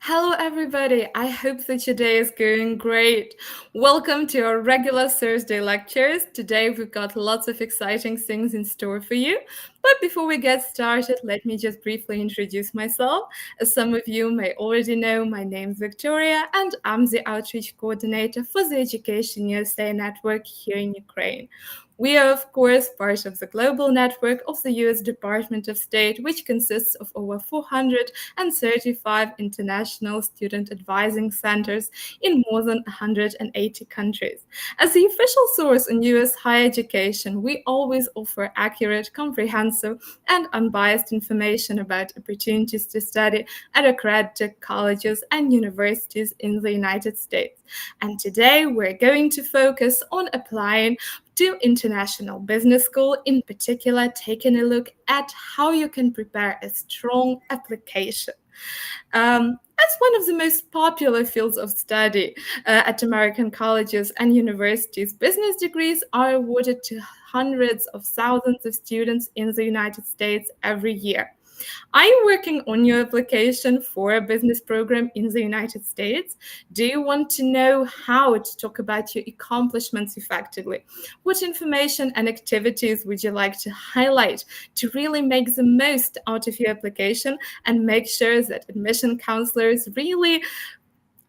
Hello, everybody. I hope that your day is going great. Welcome to our regular Thursday lectures. Today, we've got lots of exciting things in store for you. But before we get started, let me just briefly introduce myself. As some of you may already know, my name is Victoria, and I'm the outreach coordinator for the Education USA network here in Ukraine. We are, of course, part of the global network of the US Department of State, which consists of over 435 international student advising centers in more than 180 countries. As the official source on US higher education, we always offer accurate, comprehensive, and unbiased information about opportunities to study at accredited colleges and universities in the United States. And today we're going to focus on applying to international business school, in particular, taking a look at how you can prepare a strong application. As one of the most popular fields of study at American colleges and universities, business degrees are awarded to hundreds of thousands of students in the United States every year. Are you working on your application for a business program in the United States? Do you want to know how to talk about your accomplishments effectively? What information and activities would you like to highlight to really make the most out of your application and make sure that admission counselors really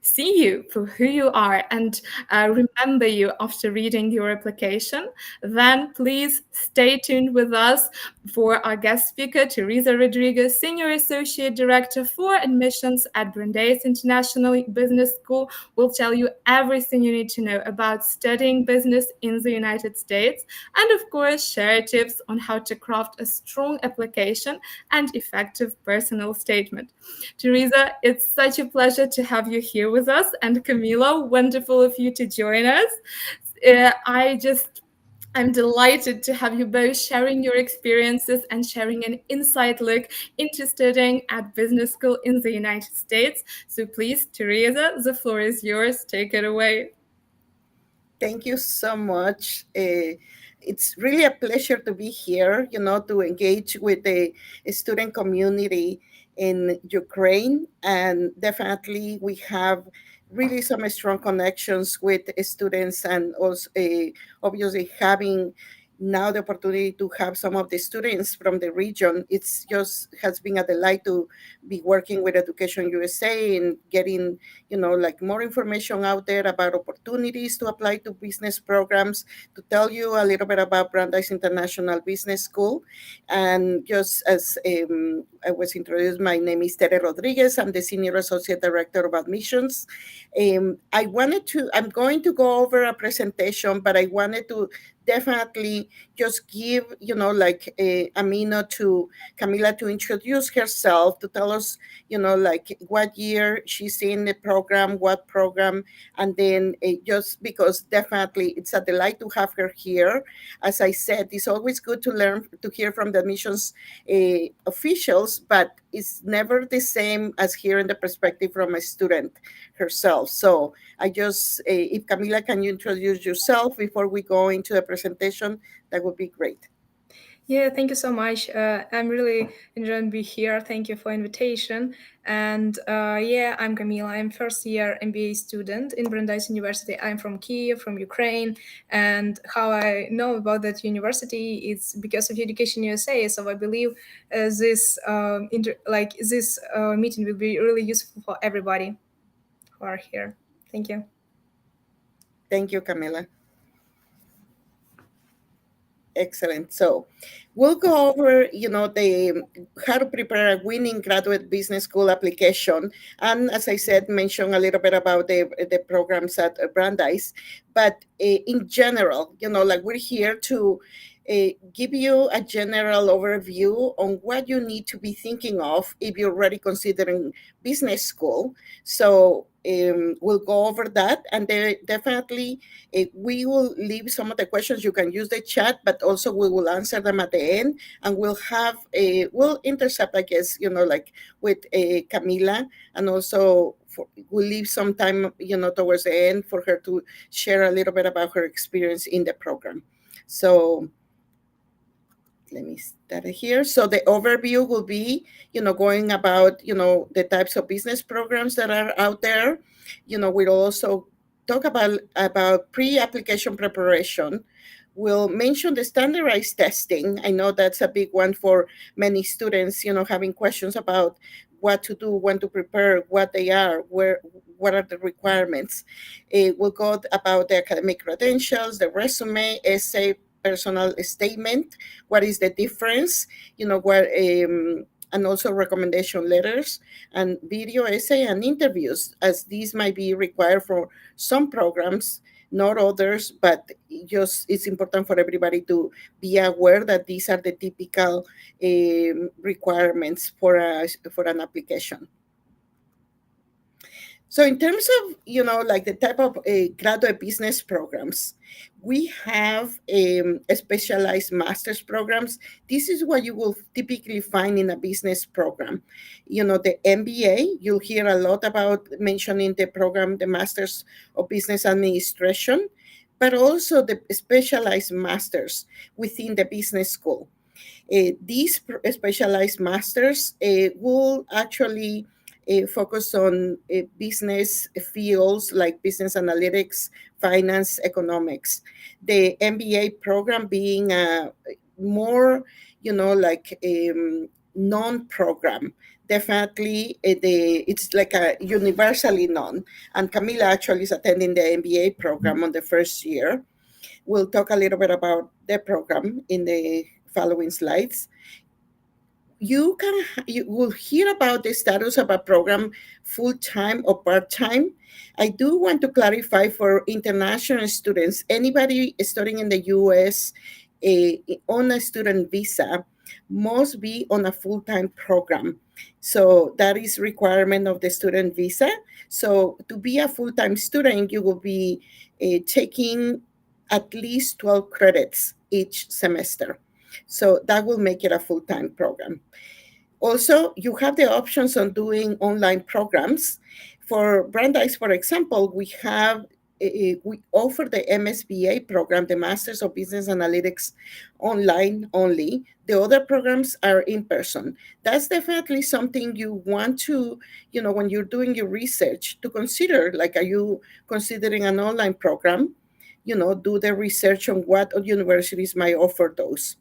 see you for who you are and remember you after reading your application? Then please stay tuned with us for our guest speaker, Terezою Rodraguez, Senior Associate Director for Admissions at Brandeis International Business School, will tell you everything you need to know about studying business in the United States, and of course share tips on how to craft a strong application and effective personal statement. Teresa, it's such a pleasure to have you here with us, and Camila, wonderful of you to join us. I'm delighted to have you both sharing your experiences and sharing an inside look into studying at business school in the United States. So please, Teresa, the floor is yours. Take it away. Thank you so much. It's really a pleasure to be here, to engage with the student community in Ukraine. And definitely we have really some strong connections with students, and also obviously having now the opportunity to have some of the students from the region. It's just has been a delight to be working with Education USA and getting like more information out there about opportunities to apply to business programs. To tell you a little bit about Brandeis International Business School, and just as I was introduced, my name is Terezою Rodraguez. I'm the Senior Associate Director of Admissions. I'm going to go over a presentation, but I wanted to definitely just give, like a minute to Camila to introduce herself, to tell us, like what year she's in the program, what program, and then just because definitely it's a delight to have her here. As I said, it's always good to learn, to hear from the admissions officials, but it's never the same as hearing the perspective from a student herself. So I just, if Camila, can you introduce yourself before we go into the presentation? That would be great. Yeah, thank you so much. I'm really enjoying being here. Thank you for invitation. And I'm Camila. I'm first year MBA student in Brandeis University. I'm from Kiev, from Ukraine. And how I know about that university is because of Education USA. So I believe this meeting will be really useful for everybody who are here. Thank you. Thank you, Camila. Excellent. So we'll go over, the how to prepare a winning graduate business school application. And as I said, mention a little bit about the programs at Brandeis. But in general, like we're here to give you a general overview on what you need to be thinking of if you're already considering business school. So we'll go over that, and definitely we will leave some of the questions. You can use the chat, but also we will answer them at the end, and we'll intercept, I guess, like with Camila, and also we'll leave some time, towards the end for her to share a little bit about her experience in the program. So let me start it here. So the overview will be, going about, the types of business programs that are out there. We'll also talk about pre-application preparation. We'll mention the standardized testing. I know that's a big one for many students, having questions about what to do, when to prepare, what they are, what are the requirements. We'll go about the academic credentials, the resume, essay, personal statement, what is the difference, and also recommendation letters and video essay and interviews, as these might be required for some programs, not others, but just it's important for everybody to be aware that these are the typical requirements for an application. So in terms of, like the type of graduate business programs, we have specialized master's programs. This is what you will typically find in a business program. The MBA, you'll hear a lot about mentioning the program, the Masters of Business Administration, but also the specialized masters within the business school. These specialized masters will actually focus on business fields like business analytics, finance, economics. The MBA program being more, like non-program. Definitely, it's like a universally known. And Camila actually is attending the MBA program on the first year. We'll talk a little bit about the program in the following slides. You will hear about the status of a program full-time or part-time. I do want to clarify for international students, anybody studying in the US on a student visa must be on a full-time program. So that is requirement of the student visa. So to be a full-time student, you will be taking at least 12 credits each semester. So that will make it a full-time program. Also, you have the options on doing online programs. For Brandeis, for example, we offer the MSBA program, the Masters of Business Analytics, online only. The other programs are in person. That's definitely something you want to, when you're doing your research, to consider. Like, are you considering an online program? Do the research on what universities might offer those.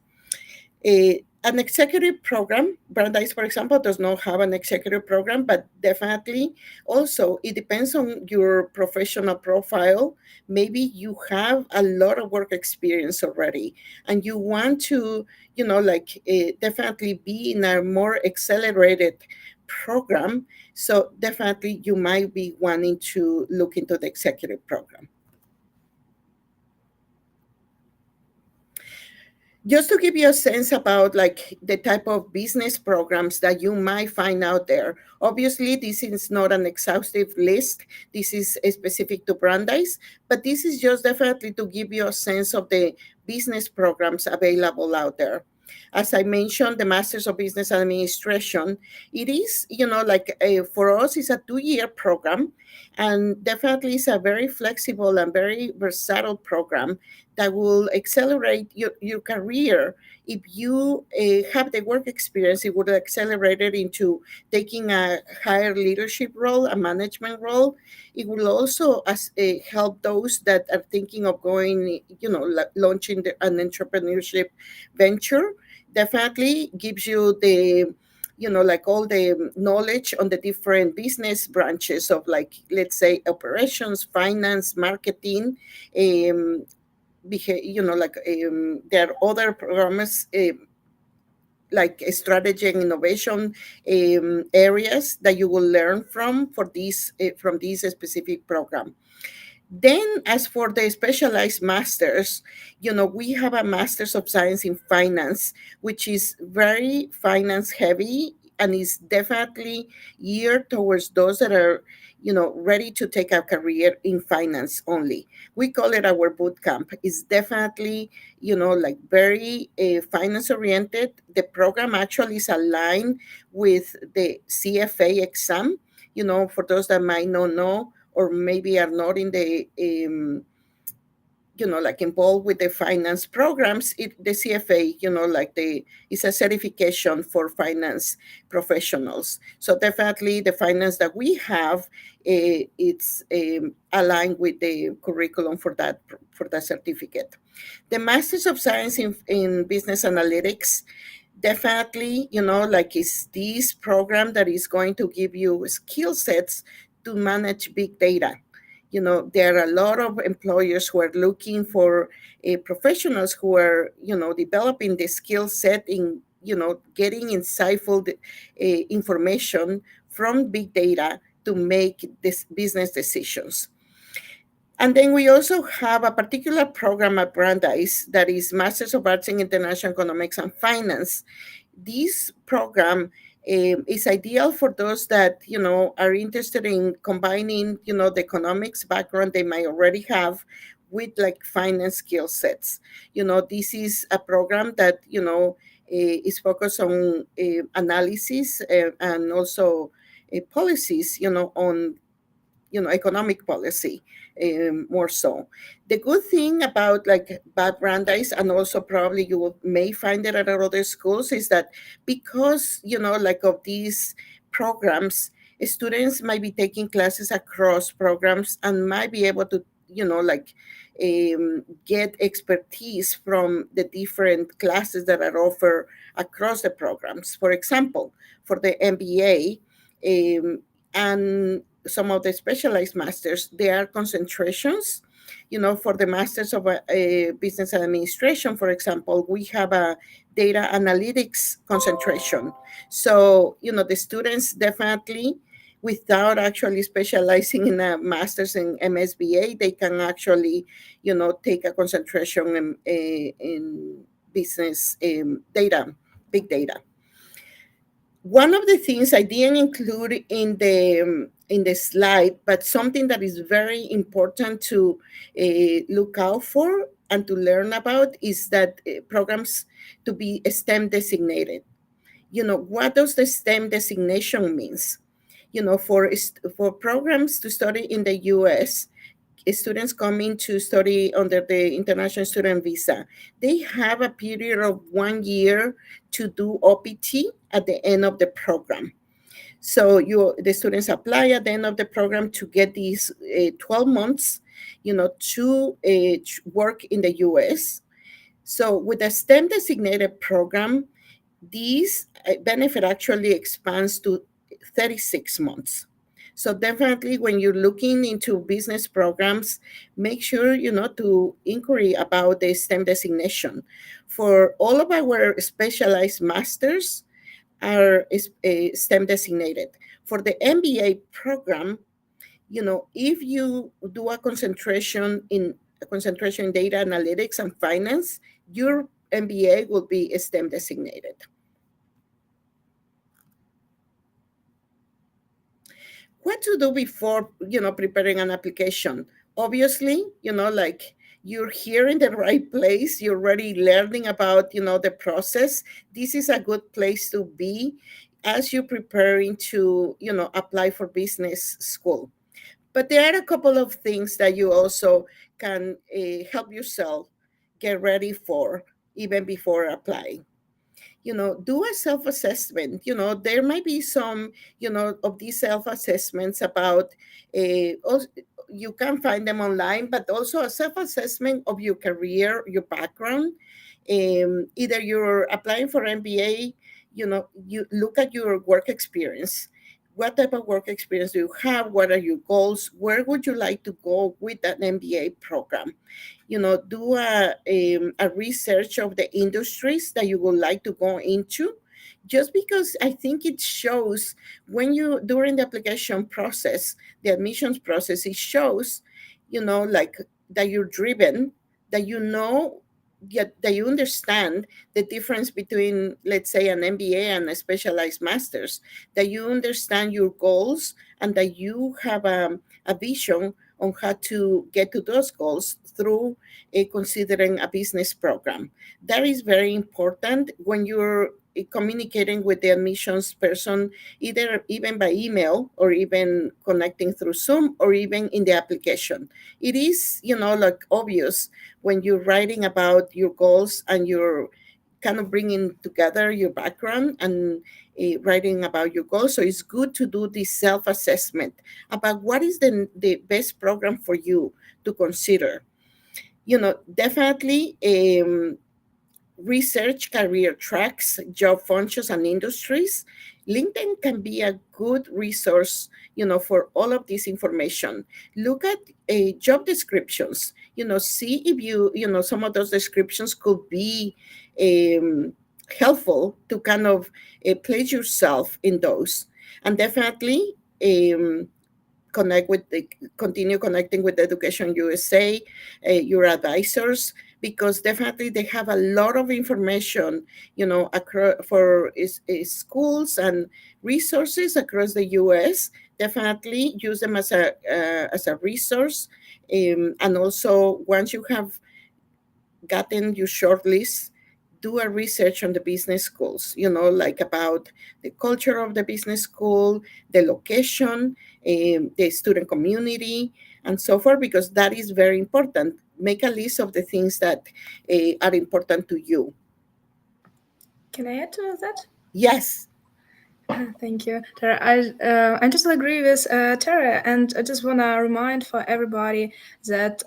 An executive program, Brandeis, for example, does not have an executive program, but definitely also it depends on your professional profile. Maybe you have a lot of work experience already and you want to, definitely be in a more accelerated program. So definitely you might be wanting to look into the executive program. Just to give you a sense about like the type of business programs that you might find out there. Obviously, this is not an exhaustive list. This is specific to Brandeis, but this is just definitely to give you a sense of the business programs available out there. As I mentioned, the Masters of Business Administration, it is, for us, it's a 2-year program, and definitely it's a very flexible and very versatile program that will accelerate your career. If you have the work experience, it would accelerate it into taking a higher leadership role, a management role. It will also help those that are thinking of going, launching an entrepreneurship venture. Definitely gives you the, all the knowledge on the different business branches of, let's say, operations, finance, marketing. There are other programs like strategy and innovation areas that you will learn from this specific program. Then, as for the specialized masters, we have a Master's of Science in Finance, which is very finance heavy and is definitely geared towards those that are, ready to take a career in finance only. We call it our boot camp. It's definitely, very finance oriented. The program actually is aligned with the CFA exam. For those that might not know, or maybe are not in like involved with the finance programs, the CFA, it's a certification for finance professionals. So definitely the finance that we have, it's aligned with the curriculum for that certificate. The Masters of Science in Business Analytics, definitely, is this program that is going to give you skill sets to manage big data. There are a lot of employers who are looking for professionals who are, developing the skill set in, getting insightful information from big data to make this business decisions. And then we also have a particular program at Brandeis that is Masters of Arts in International Economics and Finance. This program is ideal for those that, are interested in combining, the economics background they might already have with like finance skill sets. This is a program that, is focused on analysis and also policies, on, economic policy. More so. The good thing about Brandeis, and also probably you may find it at other schools, is that because, of these programs, students might be taking classes across programs and might be able to, get expertise from the different classes that are offered across the programs. For example, for the MBA, and some of the specialized masters, there are concentrations. For the Masters of Business Administration, for example, we have a data analytics concentration. So, the students definitely, without actually specializing in a master's in MSBA, they can actually, take a concentration in business data, big data. One of the things I didn't include in the slide, but something that is very important to look out for and to learn about, is that programs to be STEM designated. What does the STEM designation means? For programs to study in the US, students coming to study under the International Student Visa, they have a period of 1 year to do OPT at the end of the program. So the students apply at the end of the program to get these 12 months, to work in the US. So with a STEM designated program, these benefit actually expands to 36 months. So definitely when you're looking into business programs, make sure, to inquiry about the STEM designation. For all of our specialized masters are STEM designated. For the MBA program, if you do a concentration in data analytics and finance, your MBA will be STEM designated. What to do before, preparing an application? Obviously, you're here in the right place. You're already learning about, the process. This is a good place to be as you're preparing to, apply for business school. But there are a couple of things that you also can help yourself get ready for even before applying. Do a self-assessment. There might be some, of these self-assessments about, you can find them online, but also a self-assessment of your career, your background. Either you're applying for MBA, you look at your work experience. What type of work experience do you have? What are your goals? Where would you like to go with an MBA program? Do a research of the industries that you would like to go into, just because I think it shows during the application process, the admissions process, it shows, that you're driven, that that you understand the difference between, let's say, an MBA and a specialized master's, that you understand your goals and that you have a vision on how to get to those goals through considering a business program. That is very important when you're communicating with the admissions person, either even by email or even connecting through Zoom or even in the application. It is, like obvious when you're writing about your goals and you're kind of bringing together your background and writing about your goals. So it's good to do this self-assessment about what is the best program for you to consider. Definitely research career tracks, job functions, and industries. LinkedIn can be a good resource, for all of this information. Look at job descriptions, see if some of those descriptions could be helpful to kind of place yourself in those. And definitely continue connecting with Education USA, your advisors, because definitely they have a lot of information, for schools and resources across the US. Definitely use them as a resource. And also, once you have gotten your short list, do a research on the business schools, like about the culture of the business school, the location, the student community, and so forth, because that is very important. Make a list of the things that are important to you. Can I add to that? Yes. Thank you, Tara. I totally agree with Tara, and I just want to remind for everybody that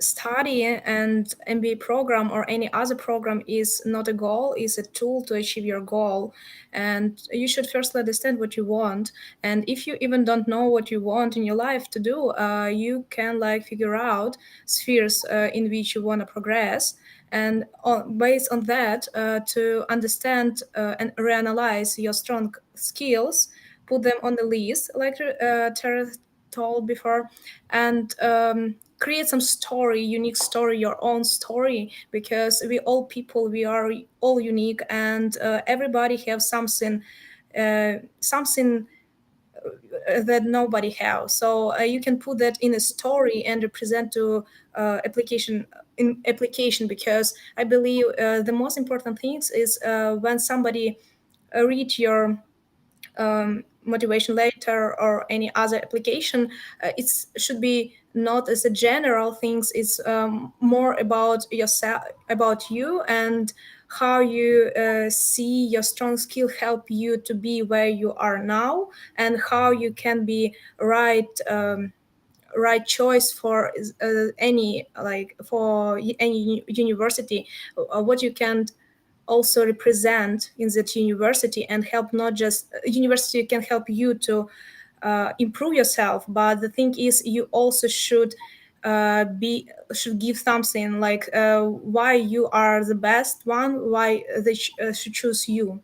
study and MBA program or any other program is not a goal, is a tool to achieve your goal. And you should first understand what you want. And if you even don't know what you want in your life to do, you can figure out spheres in which you want to progress. And based on that, to understand and reanalyze your strong skills, put them on the list, like Tara told before, and create some story, unique story, your own story, because we all people, we are all unique, and everybody have something that nobody has. So you can put that in a story and represent to application, because I believe the most important things is when somebody read your motivation letter or any other application, it should be not as a general things. It's more about yourself, about you, and how you see your strong skill help you to be where you are now, and how you can be right choice for for any university, what you can also represent in that university, and help. Not just university can help you to improve yourself, but the thing is you also should give something why you are the best one, why they should choose you.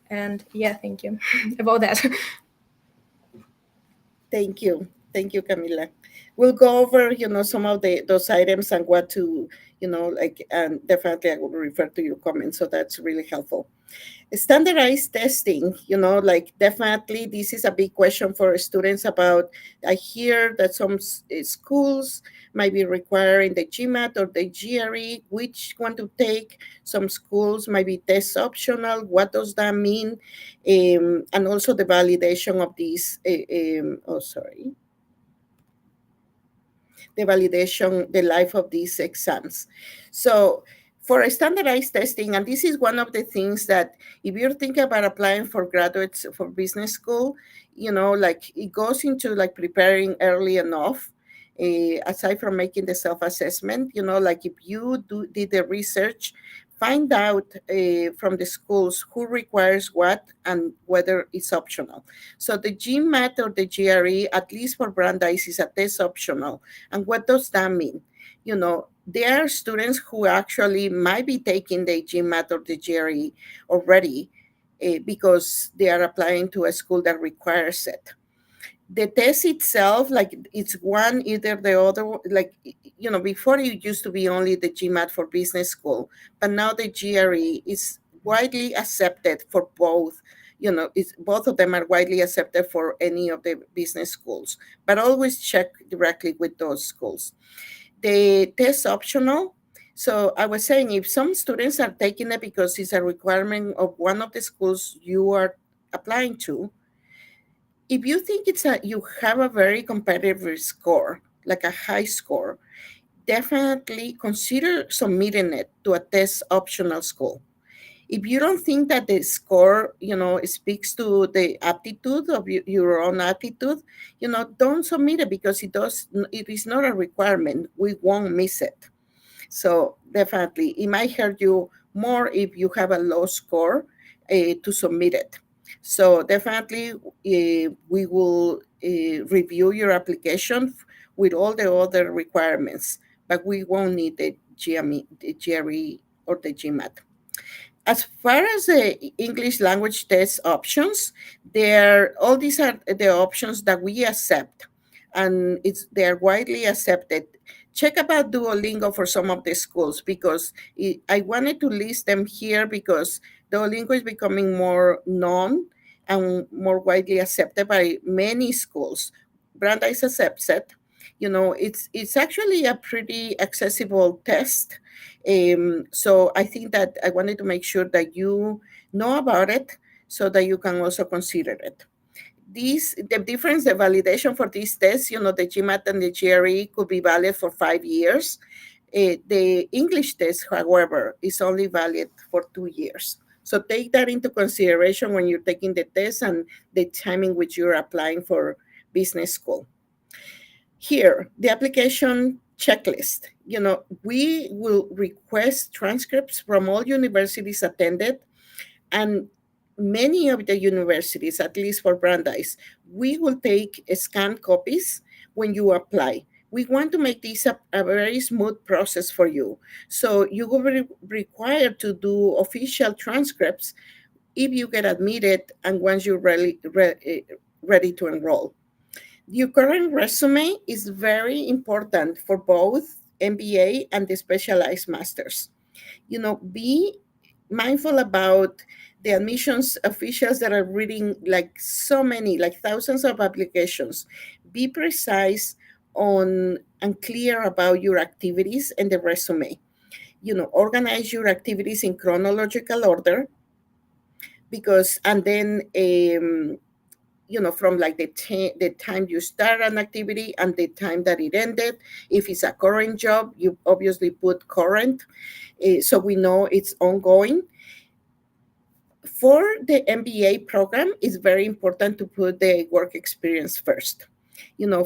And thank you about that. Thank you, Camila. We'll go over, some of those items and what to, and definitely I will refer to your comments. So that's really helpful. Standardized testing, definitely this is a big question for students about. I hear that some schools might be requiring the GMAT or the GRE, which one to take. Some schools might be test optional. What does that mean? And also the validation of these, the validation, the life of these exams. So for standardized testing, and this is one of the things that if you're thinking about applying for graduates for business school, it goes into preparing early enough. Aside from making the self-assessment, if you did the research, find out from the schools who requires what and whether it's optional. So the GMAT or the GRE, at least for Brandeis, is a test optional. And what does that mean? There are students who actually might be taking the GMAT or the GRE already because they are applying to a school that requires it. The test itself, it's one, either the other, before it used to be only the GMAT for business school, but now the GRE is widely accepted for both. Both of them are widely accepted for any of the business schools, but always check directly with those schools. The test optional, So I was saying, if some students are taking it because it's a requirement of one of the schools you are applying to, if you think you have a very competitive score, like a high score, definitely consider submitting it to a test optional school. If you don't think that the score, speaks to the aptitude of your own aptitude, don't submit it because it is not a requirement. We won't miss it. So definitely, it might hurt you more if you have a low score to submit it. So definitely, we will review your application with all the other requirements, but we won't need the GRE or the GMAT. As far as the English language test options, all these are the options that we accept, and they're widely accepted. Check about Duolingo for some of the schools, because I wanted to list them here because Duolingo is becoming more known and more widely accepted by many schools. Brandeis accepts it. It's actually a pretty accessible test. So I think that I wanted to make sure that you know about it so that you can also consider it. The validation for these tests, the GMAT and the GRE could be valid for 5 years. The English test, however, is only valid for 2 years. So take that into consideration when you're taking the test and the time in which you're applying for business school. Here, the application checklist. We will request transcripts from all universities attended, and many of the universities, at least for Brandeis, we will take scanned copies when you apply. We want to make this a very smooth process for you. So you will be required to do official transcripts if you get admitted and once you're ready to enroll. Your current resume is very important for both MBA and the specialized masters. Be mindful about the admissions officials that are reading like thousands of applications. Be precise on and clear about your activities and the resume. Organize your activities in chronological order, and then from like the time you start an activity and the time that it ended. If it's a current job, you obviously put current, so we know it's ongoing. For the MBA program, it's very important to put the work experience first.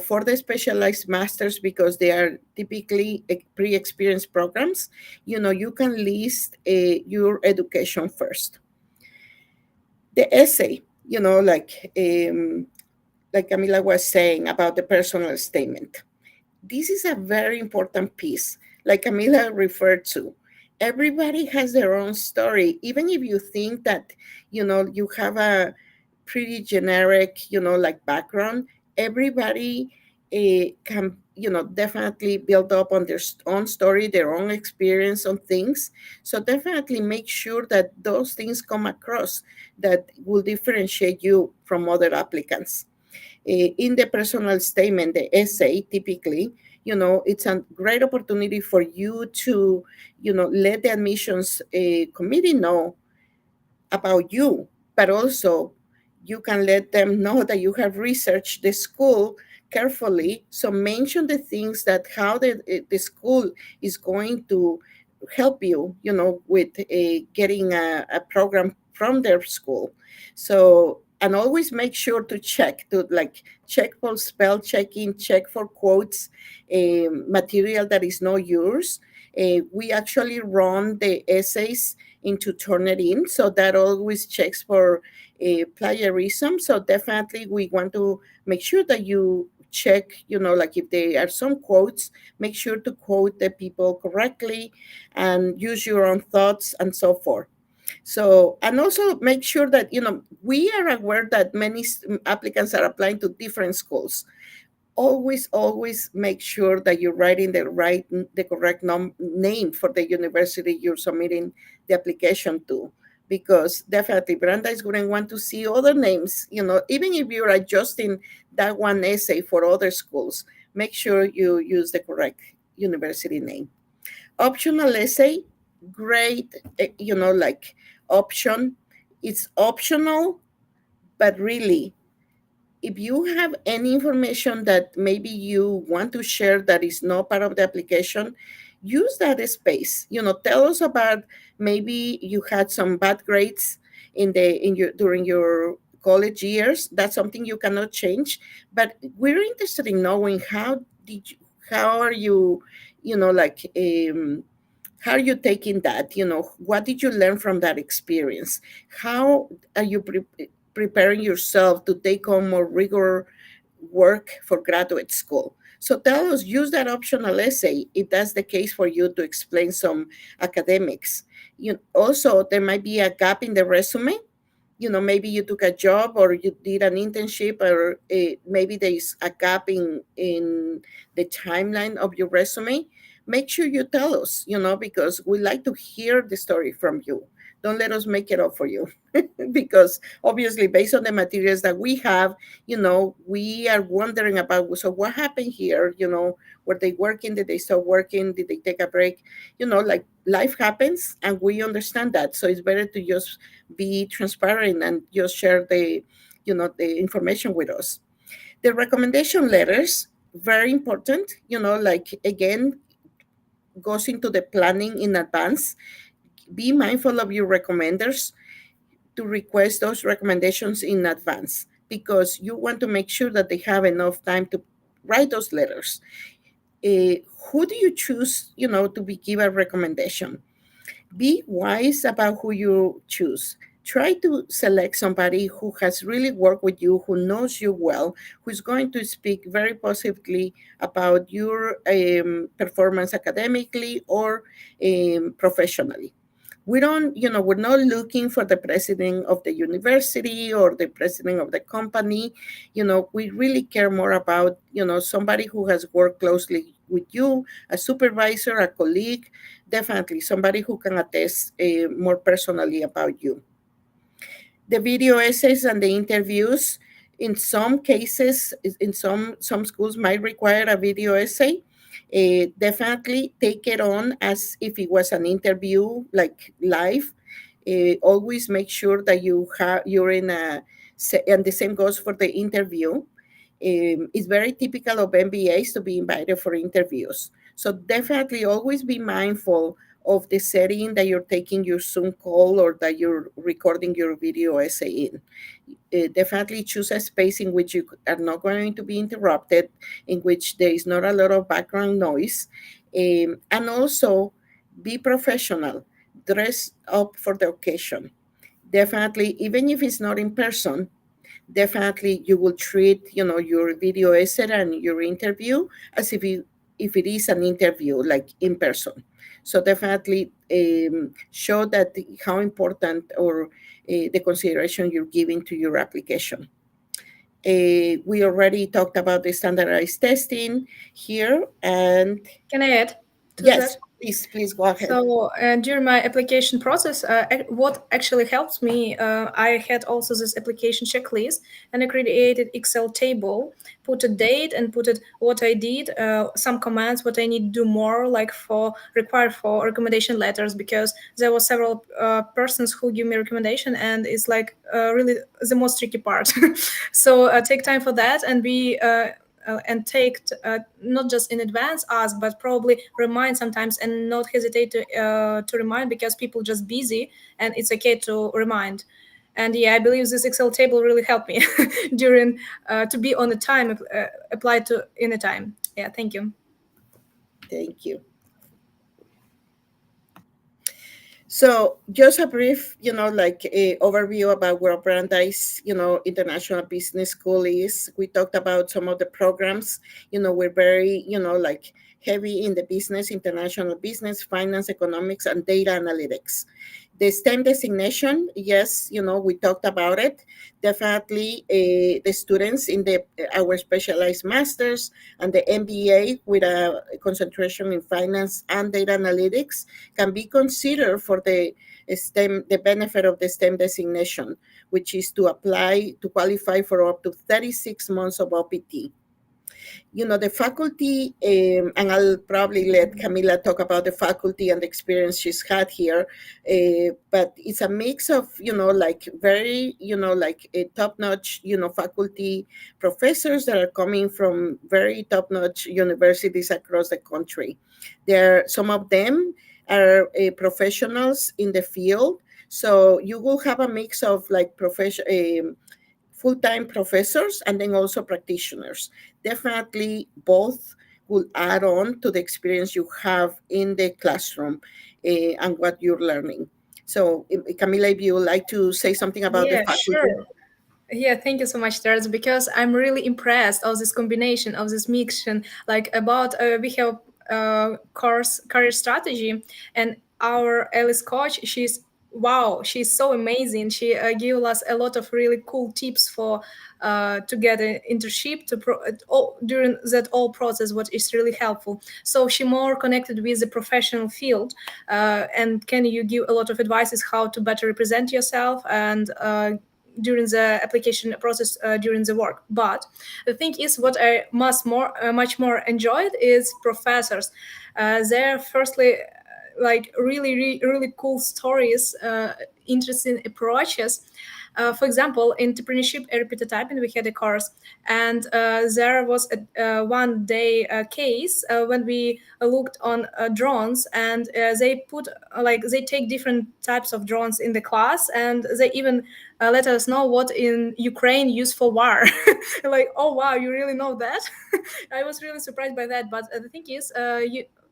For the specialized masters, because they are typically pre-experienced programs, you can list your education first. The essay, like Camila was saying about the personal statement. This is a very important piece, like Camila referred to. Everybody has their own story. Even if you think that, you have a pretty generic, background, everybody can, definitely build up on their own story, their own experience on things. So definitely make sure that those things come across that will differentiate you from other applicants. In the personal statement, the essay, typically, it's a great opportunity for you to, let the admissions committee know about you, but also you can let them know that you have researched the school carefully. So mention the things that how the school is going to help you, with getting a program from their school. So, and always make sure to check for spell checking, check for quotes, material that is not yours. We actually run the essays into Turnitin, so that always checks for plagiarism. So definitely we want to make sure that you check, if there are some quotes, make sure to quote the people correctly and use your own thoughts and so forth. So, and also make sure that, we are aware that many applicants are applying to different schools. Always make sure that you're writing the correct name for the university you're submitting the application to, because definitely Brandeis wouldn't want to see other names, even if you're adjusting that one essay for other schools, make sure you use the correct university name. Optional essay, great, like option. It's optional, but really, if you have any information that maybe you want to share that is not part of the application, use that space. Tell us about maybe you had some bad grades during your college years. That's something you cannot change, but we're interested in knowing how are you, how are you taking that? What did you learn from that experience? How are you preparing yourself to take on more rigor work for graduate school? So tell us, use that optional essay if that's the case for you to explain some academics. Also, there might be a gap in the resume. Maybe you took a job or you did an internship, or maybe there's a gap in the timeline of your resume. Make sure you tell us, because we like to hear the story from you. Don't let us make it up for you. Because obviously, based on the materials that we have, we are wondering about, so what happened here? Were they working? Did they stop working? Did they take a break? Like life happens, and we understand that. So it's better to just be transparent and just share the information with us. The recommendation letters, very important, like again, goes into the planning in advance. Be mindful of your recommenders to request those recommendations in advance, because you want to make sure that they have enough time to write those letters. Who do you choose, to give a recommendation? Be wise about who you choose. Try to select somebody who has really worked with you, who knows you well, who's going to speak very positively about your performance academically or professionally. We're not looking for the president of the university or the president of the company. We really care more about, somebody who has worked closely with you, a supervisor, a colleague, definitely somebody who can attest more personally about you. The video essays and the interviews, in some cases, in some schools might require a video essay. Definitely take it on as if it was an interview, like live. Always make sure that you're in and the same goes for the interview. It's very typical of MBAs to be invited for interviews. So definitely always be mindful of the setting that you're taking your Zoom call or that you're recording your video essay in. Definitely choose a space in which you are not going to be interrupted, in which there is not a lot of background noise. And also be professional. Dress up for the occasion. Definitely, even if it's not in person, definitely you will treat your video essay and your interview as if it is an interview, like in person. So definitely show that how important or the consideration you're giving to your application. We already talked about the standardized testing here, and Can I add to yes, that? please go ahead. So during my application process, what actually helped me, I had also this application checklist, and I created Excel table, put a date and put it what I did, some commands, what I need to do more, like required for recommendation letters, because there were several persons who give me recommendation, and it's like really the most tricky part. So take time for that and be. And take not just in advance ask, but probably remind sometimes, and not hesitate to remind, because people just busy, and it's okay to remind. And yeah, I believe this Excel table really helped me during to be on the time, applied to in a time. Yeah, thank you. Thank you. So just a brief, overview about what Brandeis, International Business School is. We talked about some of the programs. We're very, heavy in the business, international business, finance, economics, and data analytics. The STEM designation, yes, we talked about it. Definitely the students in our specialized masters and the MBA with a concentration in finance and data analytics can be considered for the benefit of the STEM designation, which is to qualify for up to 36 months of OPT. The faculty, and I'll probably let Camila talk about the faculty and the experience she's had here, but it's a mix of, like very, like a top-notch, faculty professors that are coming from very top-notch universities across the country. Some of them are professionals in the field, so you will have a mix of like full-time professors and then also practitioners. Definitely both will add on to the experience you have in the classroom and what you're learning. So Camila, if you would like to say something about the faculty. Sure. Yeah, thank you so much, Teresa, because I'm really impressed of this combination, of this mixture, like about we have course career strategy, and our Alice coach, she's so amazing. She gave us a lot of really cool tips for to get an internship during that whole process, what is really helpful. So she more connected with the professional field, and can you give a lot of advices how to better represent yourself and during the application process during the work. But the thing is, what I much more enjoyed is professors. They're firstly like really cool stories, interesting approaches. For example, entrepreneurship and prototyping, we had a course, and there was a one day case when we looked on drones, and they put they take different types of drones in the class, and they even let us know what in Ukraine used for war. Like, oh wow, you really know that? I was really surprised by that. But the thing is,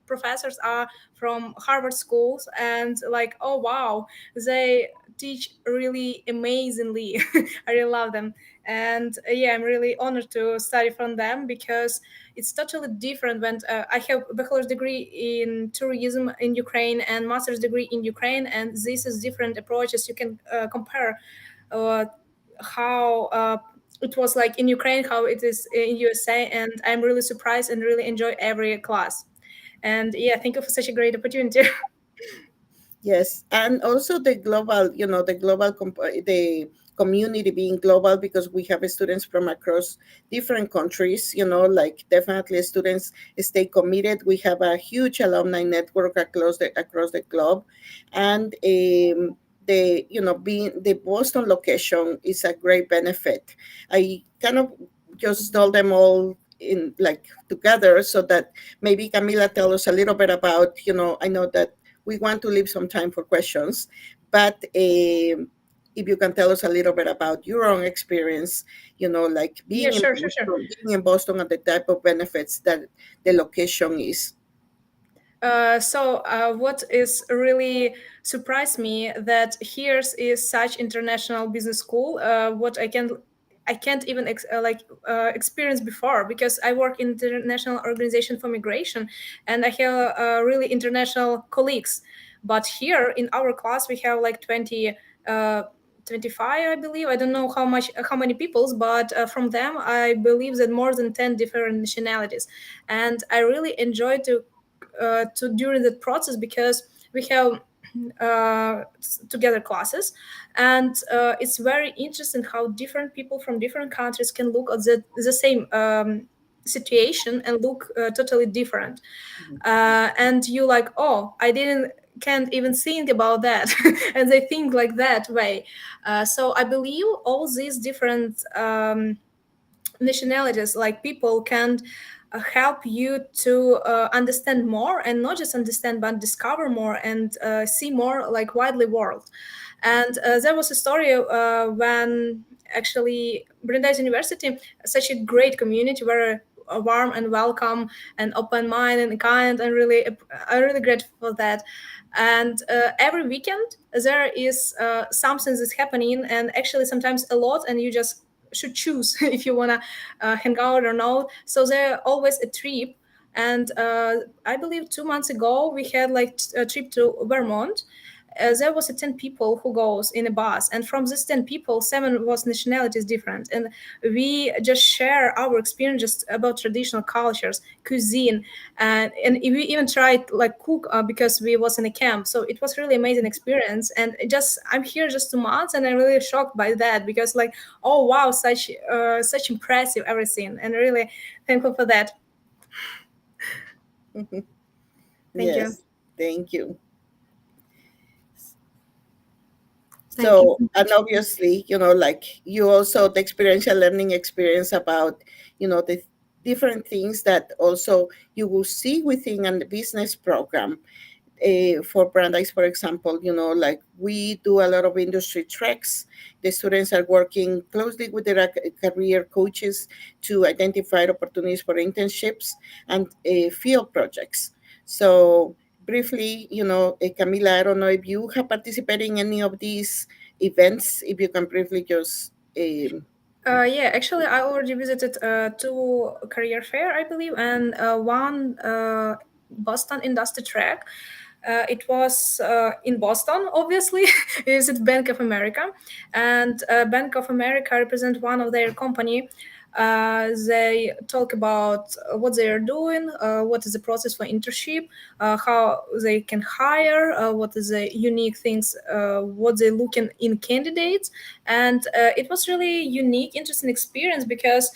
professors are from Harvard schools, and like, oh wow, they teach really amazingly. I really love them, and yeah, I'm really honored to study from them, because it's totally different when I have a bachelor's degree in tourism in Ukraine and master's degree in Ukraine, and this is different approaches. You can compare how it was like in Ukraine, how it is in USA, and I'm really surprised and really enjoy every class. And yeah, thank you for such a great opportunity. Yes, and also the global, the community being global, because we have students from across different countries, like definitely students stay committed. We have a huge alumni network across the globe, and being the Boston location is a great benefit. I kind of just told them all in like together, so that maybe Camila tell us a little bit about, I know that we want to leave some time for questions, but if you can tell us a little bit about your own experience, like being, Sure. being in Boston and the type of benefits that the location is. What is really surprised me that here is such international business school. What I can't even experience before, because I work in international organization for migration, and I have really international colleagues. But here in our class we have like 25, I believe. I don't know how many peoples, but from them I believe that more than 10 different nationalities, and I really enjoy to during that process, because we have together classes, and it's very interesting how different people from different countries can look at the same situation and look totally different. And you like, oh, can't even think about that. And they think like that way. So I believe all these different nationalities, like people, can help you to understand more, and not just understand but discover more, and see more like widely world. And there was a story when actually Brandeis University, such a great community, very warm and welcome and open-minded and kind, and really I'm really grateful for that. And every weekend there is something that's happening, and actually sometimes a lot, and you just should choose if you want to hang out or not. So there's always a trip. And I believe 2 months ago we had like a trip to Vermont, there was 10 people who goes in a bus, and from these 10 people, 7 was nationalities different, and we just share our experience just about traditional cultures, cuisine, and we even tried like cook because we was in a camp. So it was really amazing experience, and I'm here just 2 months, and I'm really shocked by that, because like, oh wow, such impressive everything, and really thankful for that. Thank you. Thank you. Thank So, you. and obviously, like you also the experiential learning experience about, the different things that also you will see within a business program. For Brandeis, for example, like we do a lot of industry treks. The students are working closely with their career coaches to identify opportunities for internships and field projects. So briefly, Camila, I don't know if you have participated in any of these events, if you can briefly just... Yeah, actually, I already visited 2 career fair, I believe, and one Boston industry track. It was in Boston, obviously. Is it Bank of America? And Bank of America represent one of their company. They talk about what they are doing, what is the process for internship, how they can hire, what is the unique things, what they looking in candidates, and it was really unique, interesting experience, because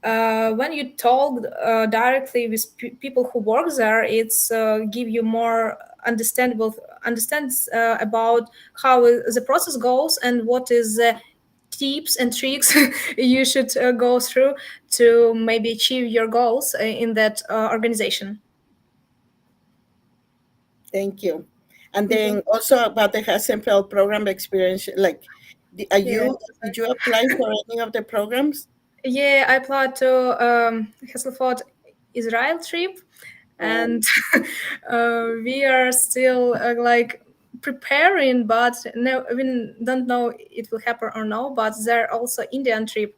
when you talk directly with people who work there, it's give you more understands about how the process goes and what is the tips and tricks you should go through to maybe achieve your goals in that organization. Thank you. And then also about the Hassenfeld program experience, like, did you apply for any of the programs? Yeah, I applied to Hasselford Israel trip, and we are still like preparing, but no, we don't know it will happen or no. But there are also Indian trip.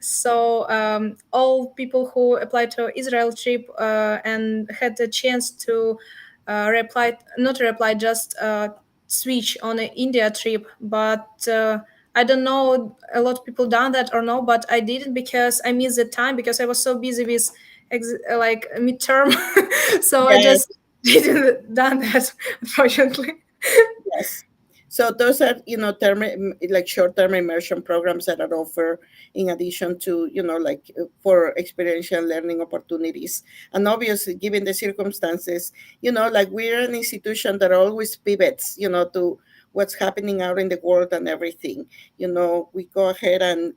So all people who applied to Israel trip and had the chance to not reply, just switch on an India trip. But I don't know a lot of people done that or no, but I didn't because I missed the time because I was so busy with like midterm. So I Yes, just didn't done that, unfortunately. yes. So those are, like short-term immersion programs that are offered in addition to, like for experiential learning opportunities. And obviously, given the circumstances, like we're an institution that always pivots, to what's happening out in the world and everything. We go ahead and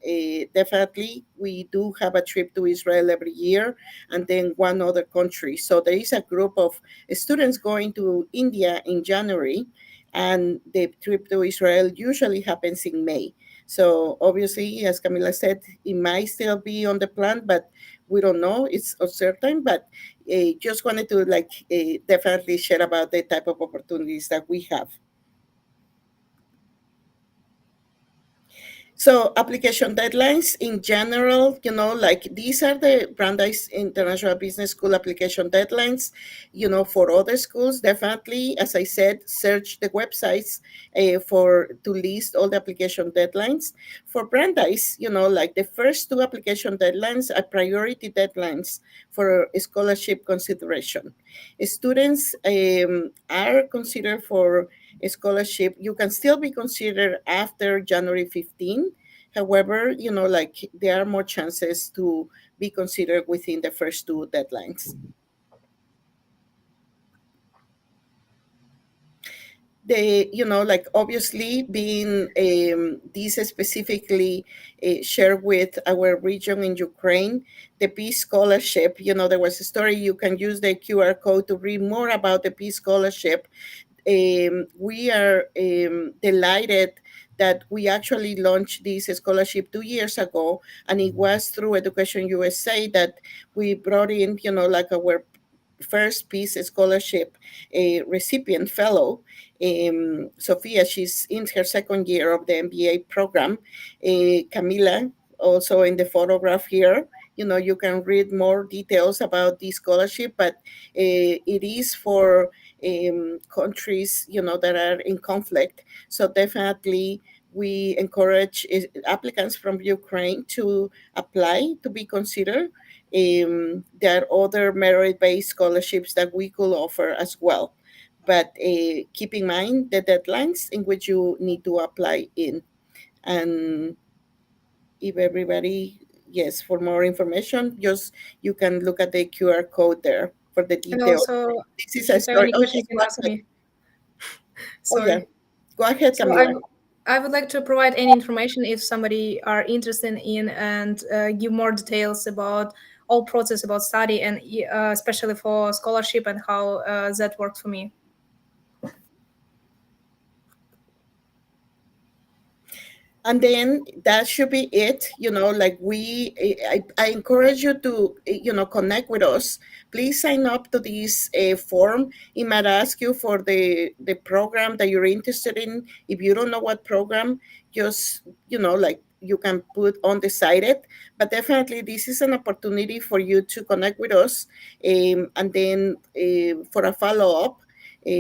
definitely we do have a trip to Israel every year and then one other country. So there is a group of students going to India in January, and the trip to Israel usually happens in May. So obviously, as Camila said, it might still be on the plan, but we don't know. It's uncertain, but just wanted to definitely share about the type of opportunities that we have. So application deadlines in general, like these are the Brandeis International Business School application deadlines. For other schools, definitely, as I said, search the websites to list all the application deadlines. For Brandeis, like the first 2 application deadlines are priority deadlines for scholarship consideration. Students are considered for a scholarship. You can still be considered after January 15. However, like there are more chances to be considered within the first 2 deadlines. Like obviously being these specifically shared with our region in Ukraine, the Peace Scholarship, there was a story. You can use the QR code to read more about the Peace Scholarship. We are delighted that we actually launched this scholarship 2 years ago, and it was through Education USA that we brought in, like our first Peace Scholarship recipient fellow, Sophia. She's in her second year of the MBA program. Camila, also in the photograph here. You can read more details about this scholarship, but it is for countries, that are in conflict. So definitely we encourage applicants from Ukraine to apply to be considered. There are other merit-based scholarships that we could offer as well. But keep in mind the deadlines in which you need to apply in. And if everybody, yes, for more information, just you can look at the QR code there for the And details. also, This is if a you have any story. Oh, questions, yes, you go can ask ahead. me. Oh, yeah. Sorry. Go ahead, So Camila. I would like to provide any information if somebody are interested in and give more details about all process about study and especially for scholarship and how that worked for me. And then that should be it. Like I encourage you to connect with us. Please sign up to this form. It might ask you for the program that you're interested in. If you don't know what program, just like you can put undecided. But definitely this is an opportunity for you to connect with us, and then for a follow-up,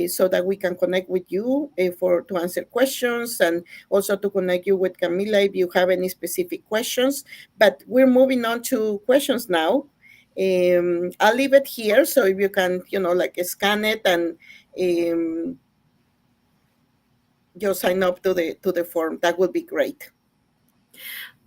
so that we can connect with you to answer questions, and also to connect you with Camila if you have any specific questions. But we're moving on to questions now. I'll leave it here, so if you can, like scan it and just sign up to the form, that would be great.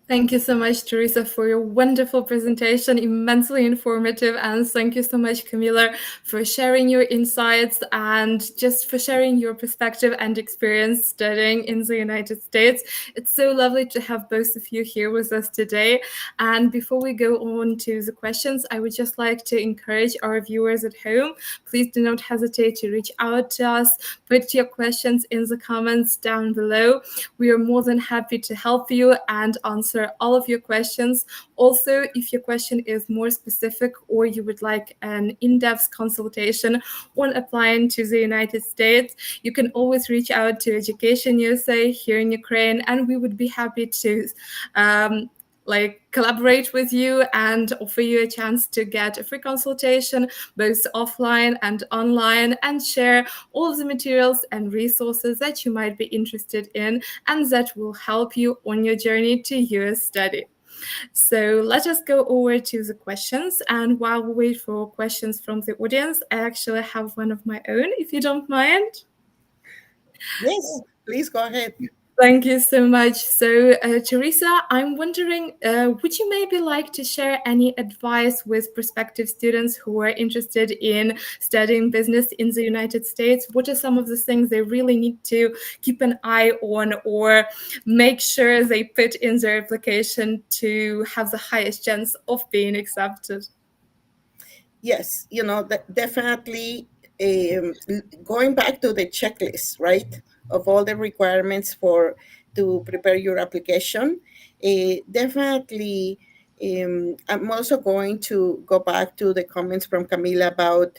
Thank you so much, Teresa, for your wonderful presentation, immensely informative. And thank you so much, Camila, for sharing your insights and just for sharing your perspective and experience studying in the United States. It's so lovely to have both of you here with us today. And before we go on to the questions, I would just like to encourage our viewers at home, please do not hesitate to reach out to us, put your questions in the comments down below. We are more than happy to help you and answer all of your questions. Also, if your question is more specific or you would like an in-depth consultation on applying to the United States, you can always reach out to Education USA here in Ukraine, and we would be happy to collaborate with you and offer you a chance to get a free consultation, both offline and online, and share all of the materials and resources that you might be interested in and that will help you on your journey to US study. So let us go over to the questions. And while we wait for questions from the audience, I actually have one of my own, if you don't mind. Yes, please go ahead. Thank you so much. So, Teresa, I'm wondering, would you maybe like to share any advice with prospective students who are interested in studying business in the United States? What are some of the things they really need to keep an eye on or make sure they put in their application to have the highest chance of being accepted? Yes, definitely going back to the checklist, right, of all the requirements to prepare your application. Definitely, I'm also going to go back to the comments from Camila about,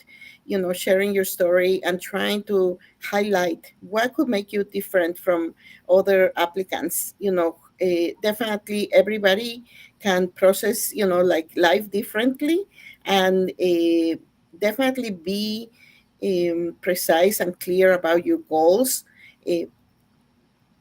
sharing your story and trying to highlight what could make you different from other applicants. Definitely everybody can process, like life differently, and definitely be precise and clear about your goals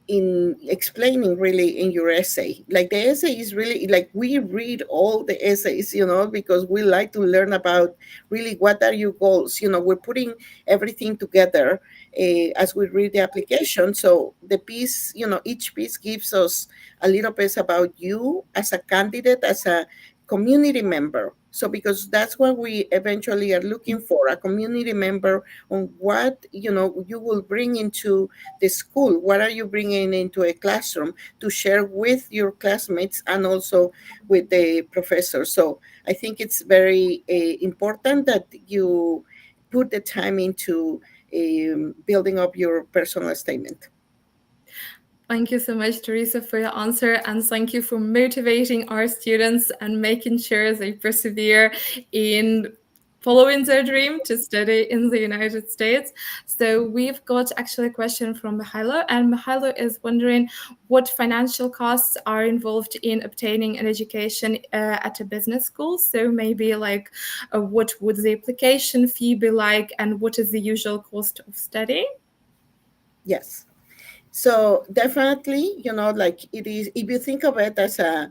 in explaining really in your essay. Like the essay is really, like we read all the essays, because we like to learn about really what are your goals. We're putting everything together as we read the application. So the piece, each piece gives us a little bit about you as a candidate, as a community member. So because that's what we eventually are looking for, a community member on what, you will bring into the school. What are you bringing into a classroom to share with your classmates and also with the professor? So I think it's very important that you put the time into building up your personal statement. Thank you so much, Teresa, for your answer. And thank you for motivating our students and making sure they persevere in following their dream to study in the United States. So we've got actually a question from Mihailo, and Mihailo is wondering what financial costs are involved in obtaining an education at a business school. So maybe like what would the application fee be like, and what is the usual cost of studying? Yes. So definitely, like it is, if you think of it as a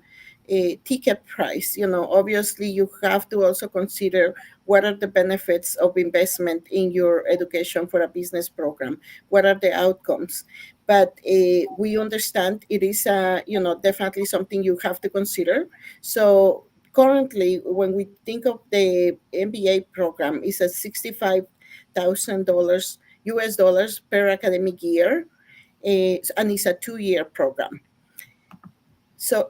ticket price, obviously you have to also consider what are the benefits of investment in your education for a business program, what are the outcomes. But we understand it is, definitely something you have to consider. So currently, when we think of the MBA program, it's a $65,000 US dollars per academic year, and it's a 2-year program. So,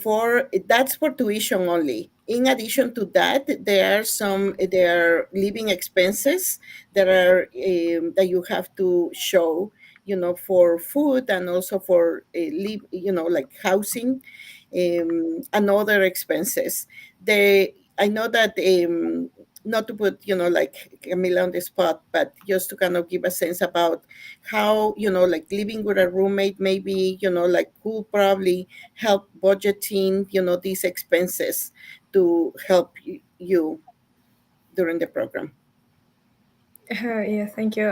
for that's for tuition only. In addition to that, there are living expenses that are that you have to show, for food and also for like housing, and other expenses. I know that not to put like Camila on the spot, but just to kind of give a sense about how like living with a roommate maybe like could probably help budgeting these expenses to help you during the program. Yeah, thank you.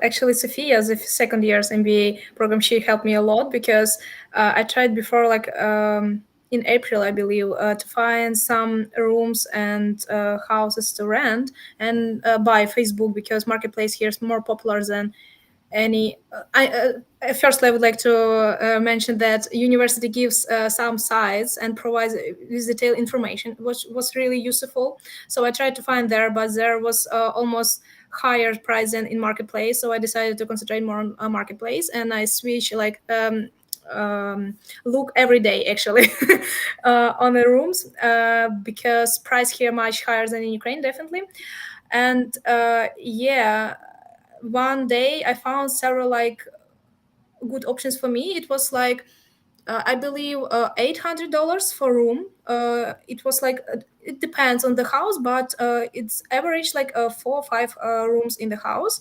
Actually, Sophia, the second year's MBA program, she helped me a lot because I tried before, like in April, I believe, to find some rooms and houses to rent and by Facebook, because Marketplace here is more popular than any. First, I would like to mention that university gives some sites and provides with detailed information, which was really useful. So I tried to find there, but there was almost higher price than in Marketplace. So I decided to concentrate more on Marketplace, and I switch like look every day actually on the rooms because price here much higher than in Ukraine, definitely. And yeah, one day I found several like good options for me. It was like I believe $800 for room. It was like it depends on the house, but it's average like 4 or 5 rooms in the house.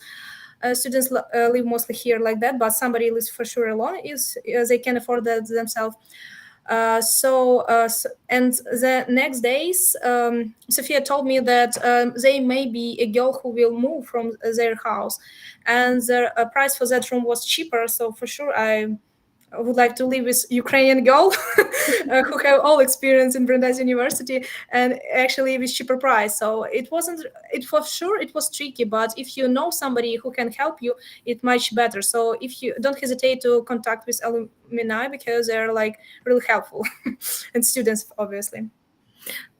Students live mostly here like that, but somebody lives for sure alone is they can afford that themselves. And the next days, Sophia told me that they may be a girl who will move from their house, and the price for that room was cheaper. So for sure, I would like to live with Ukrainian girl who have all experience in Brandeis University and actually with cheaper price. So it for sure it was tricky, but if you know somebody who can help you, it's much better. So if you don't hesitate to contact with alumni because they're like really helpful and students, obviously.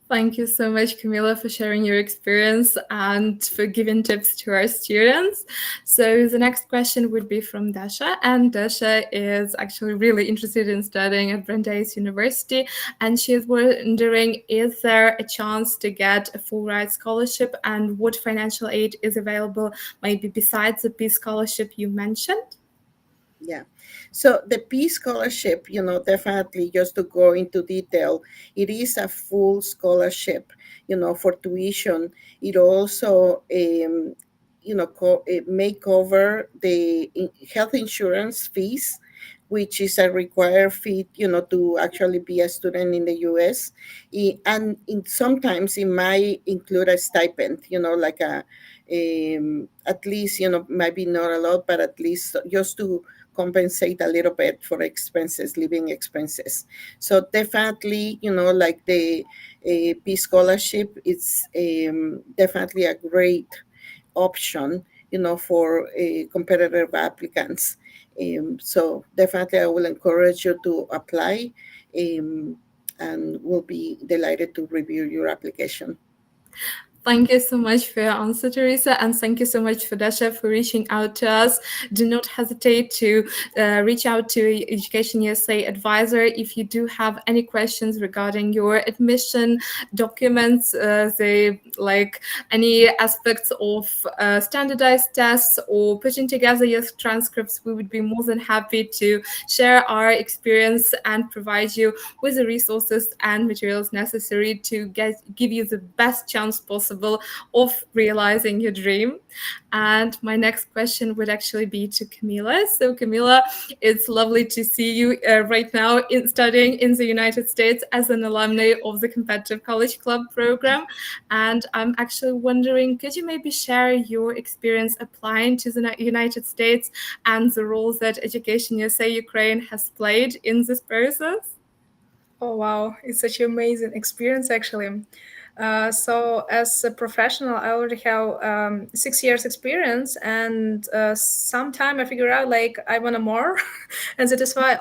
Thank you so much, Camila, for sharing your experience and for giving tips to our students. So the next question would be from Dasha, and Dasha is actually really interested in studying at Brandeis University, and she is wondering, is there a chance to get a full ride scholarship, and what financial aid is available, maybe besides the Peace Scholarship you mentioned? Yeah. So the Peace Scholarship, definitely just to go into detail, it is a full scholarship, for tuition. It also, it may cover the health insurance fees, which is a required fee, to actually be a student in the U.S. And sometimes it might include a stipend, like at least, maybe not a lot, but at least just to compensate a little bit for expenses, living expenses. So definitely, like the Peace Scholarship, it's definitely a great option, for competitive applicants. So definitely I will encourage you to apply, and we'll be delighted to review your application. Thank you so much for your answer, Teresa, and thank you so much for Dasha for reaching out to us. Do not hesitate to reach out to Education USA advisor if you do have any questions regarding your admission documents, any aspects of standardized tests or putting together your transcripts. We would be more than happy to share our experience and provide you with the resources and materials necessary to give you the best chance possible possible of realizing your dream. And my next question would actually be to Camila. So Camila, it's lovely to see you right now studying in the United States as an alumni of the Competitive College Club program. And I'm actually wondering, could you maybe share your experience applying to the United States and the roles that Education USA Ukraine has played in this process? Oh, wow. It's such an amazing experience, actually. So as a professional, I already have 6 years experience, and sometime I figure out like I want more, and that is why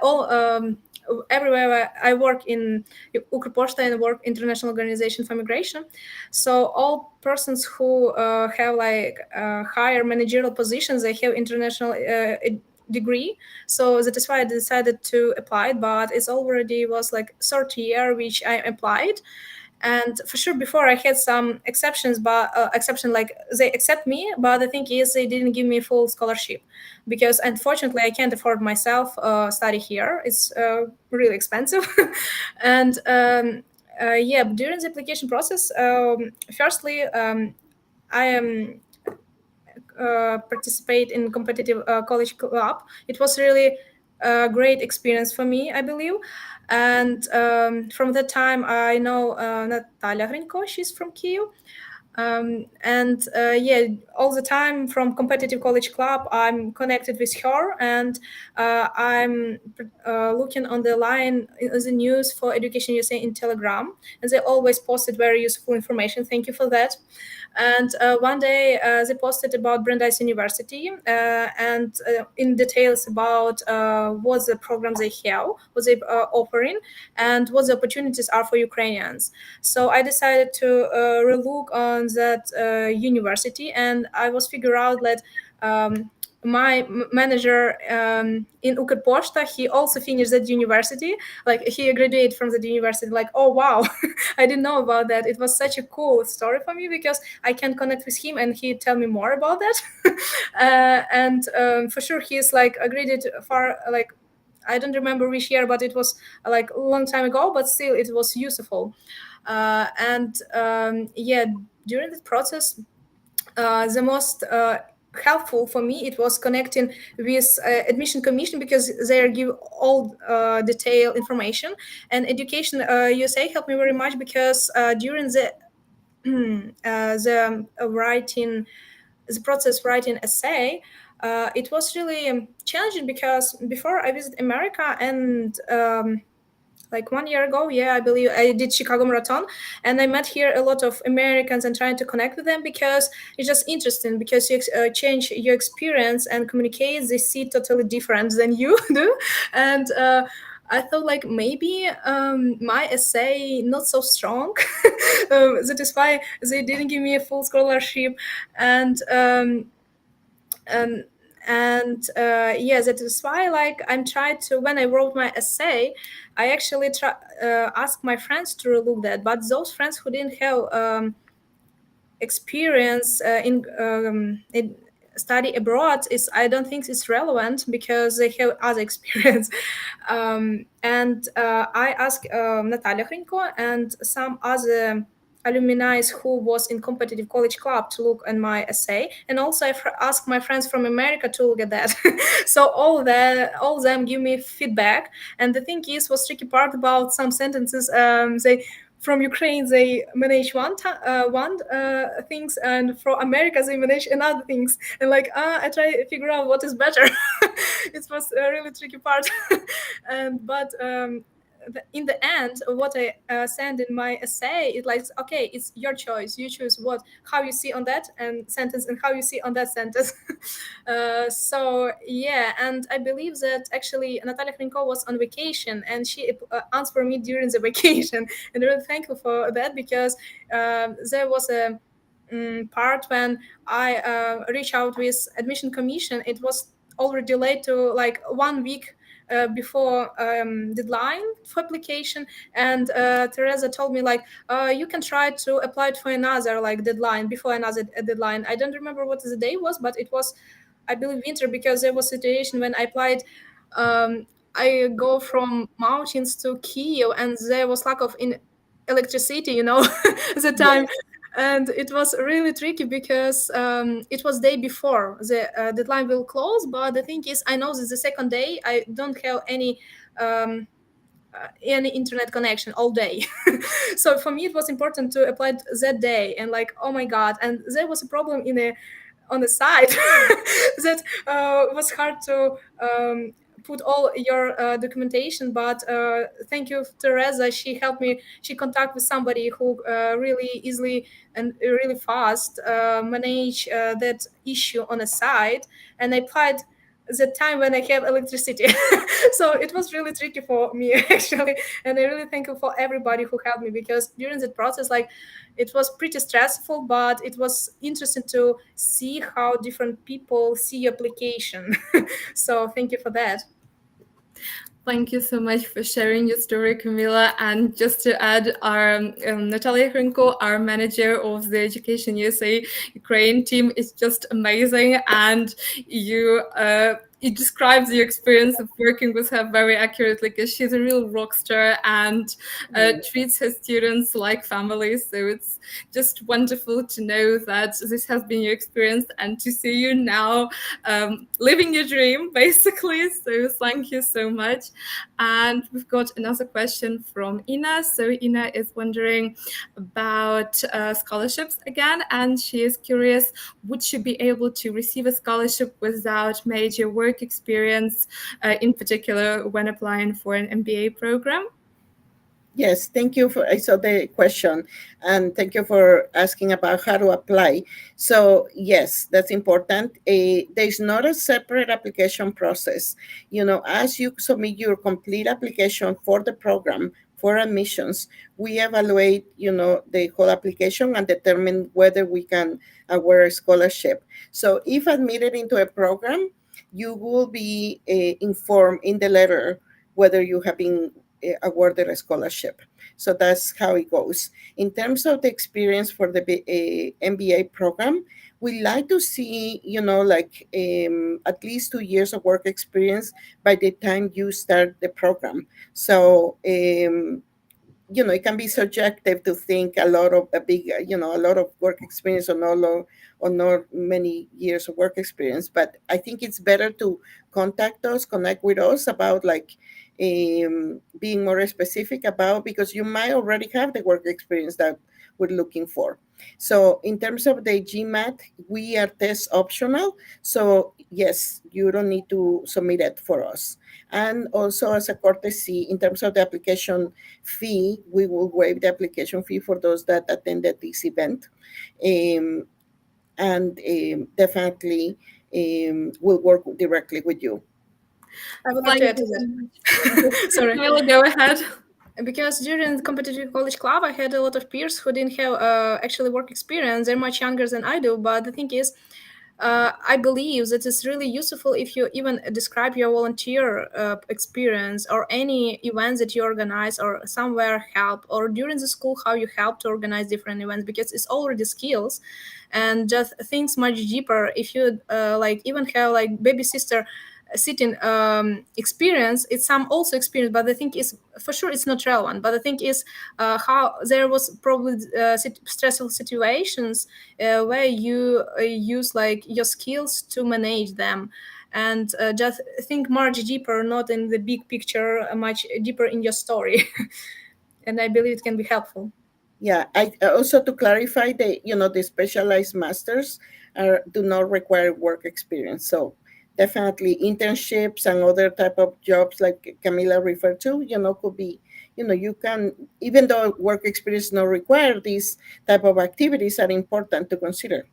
everywhere I work in Ukrposhta and work International Organization for Migration. So all persons who have like higher managerial positions, they have international degree. So that is why I decided to apply, but it's already was like third year which I applied. And for sure, before I had some exceptions, but exception like they accept me, but the thing is they didn't give me full scholarship because unfortunately I can't afford myself study here. It's really expensive. And during the application process, firstly, I am participate in competitive college club. It was really a great experience for me, I believe. And from that time, I know Natalia Hrinko, she's from Kyiv. All the time from competitive college club, I'm connected with her, and I'm looking on the line in the news for Education USA in Telegram, and they always posted very useful information. Thank you for that. And one day they posted about Brandeis University and in details about what the programs they have, what they are offering, and what the opportunities are for Ukrainians. So I decided to relook on that university, and I was figure out that my manager in Ukrposhta, he also finished that university. Like he graduated from the university. Like, oh wow, I didn't know about that. It was such a cool story for me because I can connect with him and he tell me more about that. And for sure, he's like graduated far like. I don't remember which year, but it was like a long time ago, but still it was useful. During the process, the most helpful for me it was connecting with admission commission because they give all detailed information, and Education USA helped me very much because during the process writing essay, it was really challenging because before I visited America and like 1 year ago, I believe I did Chicago Marathon, and I met here a lot of Americans and trying to connect with them because it's just interesting because you change your experience and communicate. They see totally different than you do, and I thought like maybe my essay not so strong. That is why they didn't give me a full scholarship, that is why like I'm trying to, when I wrote my essay, I actually asked my friends to look that, but those friends who didn't have experience in study abroad I don't think it's relevant because they have other experience. I asked Natalia Hrinko and some other alumni who was in competitive college club to look at my essay, and also I asked my friends from America to look at that. So all of them give me feedback, and the thing is was tricky part about some sentences. They from Ukraine they manage one things, and from America they manage another things, and like I try to figure out what is better. It was a really tricky part. In the end, what I send in my essay, it's like, okay, it's your choice. You choose how you see on that and sentence and how you see on that sentence. And I believe that actually Natalia Hrinko was on vacation and she answered me during the vacation. And I'm really thankful for that because there was a part when I reached out with admission commission. It was already late to like 1 week before deadline for application, and Teresa told me like you can try to apply for another like deadline before another deadline. I don't remember what the day was, but it was I believe winter because there was a situation when I applied. I go from mountains to Kyiv and there was lack of electricity, the time. And it was really tricky because it was day before the deadline will close. But the thing is, I know that the second day I don't have any internet connection all day. So for me it was important to apply that day, and like, oh my god, and there was a problem on the side that was hard to put all your documentation. But thank you, Teresa. She helped me. She contacted with somebody who really easily and really fast manage that issue on the side, and I applied the time when I have electricity. So it was really tricky for me actually, and I really thank you for everybody who helped me, because during that process, like, it was pretty stressful, but it was interesting to see how different people see your application. So thank you for that. Thank you so much for sharing your story, Camila. And just to add, our Natalia Hrinko, our manager of the Education USA Ukraine team, is just amazing. And you describes your experience of working with her very accurately, because she's a real rock star and treats her students like family. So it's just wonderful to know that this has been your experience and to see you now living your dream, basically. So thank you so much. And we've got another question from Ina. So Ina is wondering about scholarships again, and she is curious, would she be able to receive a scholarship without major work experience, in particular when applying for an MBA program? Yes, thank you I saw the question, and thank you for asking about how to apply. So yes, that's important. There's not a separate application process. As you submit your complete application for the program, for admissions, we evaluate, the whole application and determine whether we can award a scholarship. So if admitted into a program, you will be informed in the letter whether you have been awarded a scholarship. So that's how it goes. In terms of the experience for the MBA program, we like to see, at least 2 years of work experience by the time you start the program. So, it can be subjective to think a lot of work experience or not many years of work experience. But I think it's better to connect with us about being more specific about, because you might already have the work experience that we're looking for. So in terms of the GMAT, we are test optional. So yes, you don't need to submit it for us. And also as a courtesy, in terms of the application fee, we will waive the application fee for those that attended this event. Definitely we'll work directly with you. I would like to add to that. Sorry. Camila, go ahead. Because during the competitive college club, I had a lot of peers who didn't have actually work experience. They're much younger than I do. But the thing is, I believe that it's really useful if you even describe your volunteer experience or any events that you organize or somewhere help, or during the school how you help to organize different events, because it's already skills and just things much deeper. If you even have like baby sister sitting experience, it's some also experience, but the thing is, for sure it's not relevant. But the thing is, how there was probably stressful situations where you use like your skills to manage them, and just think much deeper, not in the big picture, much deeper in your story. And I believe it can be helpful. Yeah, I also, to clarify, the specialized masters do not require work experience. So definitely internships and other type of jobs like Camila referred to, could be, you can, even though work experience is not required, these type of activities are important to consider.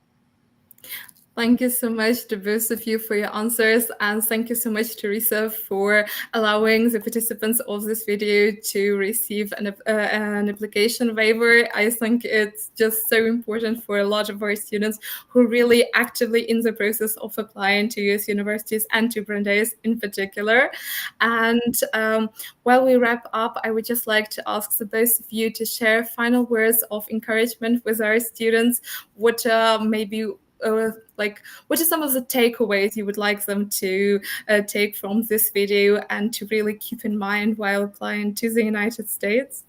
Thank you so much to both of you for your answers, and thank you so much, Teresa, for allowing the participants of this video to receive an application waiver. I think it's just so important for a lot of our students who are really actively in the process of applying to US universities and to Brandeis in particular. And while we wrap up, I would just like to ask the both of you to share final words of encouragement with our students. What what are some of the takeaways you would like them to take from this video and to really keep in mind while applying to the United States?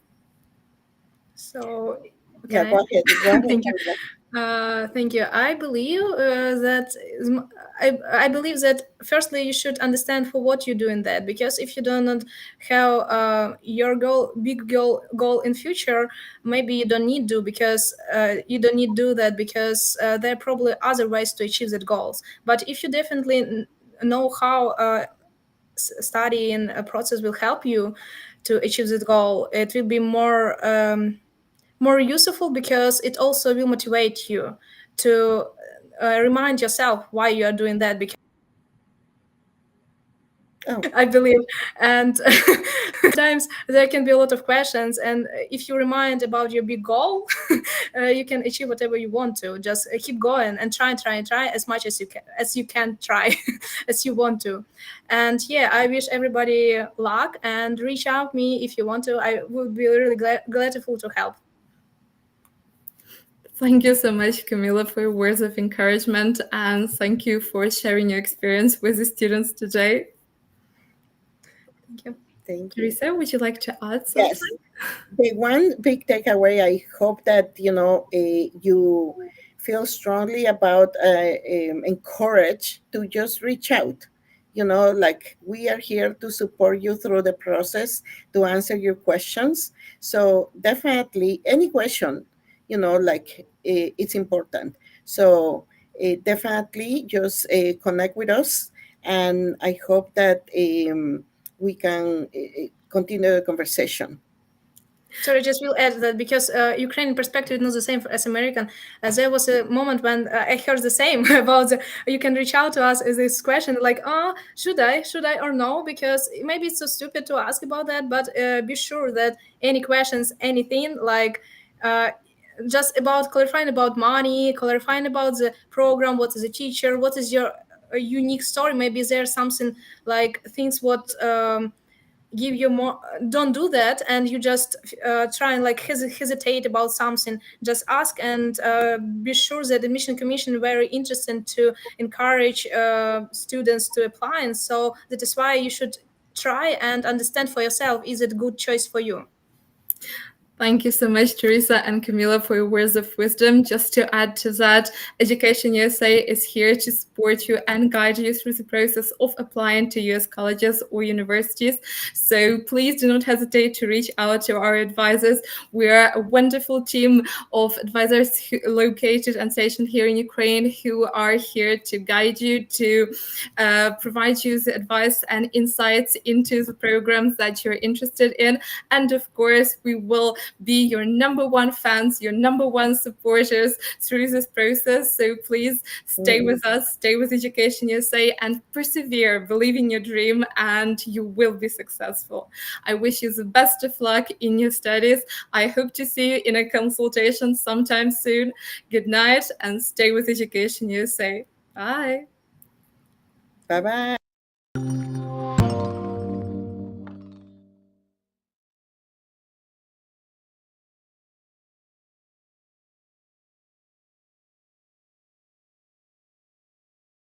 So Yeah, Okay. go ahead. Go ahead. Thank you. Thank you. I believe I believe that firstly you should understand for what you're doing that, because if you do not have your big goal in future, maybe you don't need to, because you don't need to do that because there are probably other ways to achieve that goals. But if you definitely know how studying a process will help you to achieve that goal, it will be more useful, because it also will motivate you to remind yourself why you are doing that, because I believe. And sometimes there can be a lot of questions, and if you remind about your big goal, you can achieve whatever you want to. Just keep going and try as much as you can try as you want to. And yeah, I wish everybody luck, and reach out me if you want to. I would be really grateful to help. Thank you so much, Camila, for your words of encouragement, and thank you for sharing your experience with the students today. Thank you. Thank you. Teresa, would you like to add something? Yes. The one big takeaway, I hope that, you feel strongly about encourage to just reach out. Like, we are here to support you through the process, to answer your questions. So definitely any question, it's important. So definitely just connect with us. And I hope that we can continue the conversation. Sorry, just will add that because Ukrainian perspective is not the same as American. There was a moment when I heard the same about you can reach out to us as this question like, should I or no? Because maybe it's so stupid to ask about that, but be sure that any questions, anything like just about clarifying about money, clarifying about the program, what is a teacher, what is your unique story. Maybe there's something like things what give you more, don't do that, and you just try and like hesitate about something. Just ask, and be sure that the admission commission very interested to encourage students to apply, and so that is why you should try and understand for yourself, is it a good choice for you. Thank you so much, Teresa and Camila, for your words of wisdom. Just to add to that, Education USA is here to support you and guide you through the process of applying to US colleges or universities. So please do not hesitate to reach out to our advisors. We are a wonderful team of advisors located and stationed here in Ukraine, who are here to guide you, to provide you the advice and insights into the programs that you're interested in. And of course, we will be your number one fans, your number one supporters through this process. So please stay with us, stay with Education USA, and persevere, believe in your dream, and you will be successful. I wish you the best of luck in your studies. I hope to see you in a consultation sometime soon. Good night, and stay with Education USA. Bye. Bye-bye.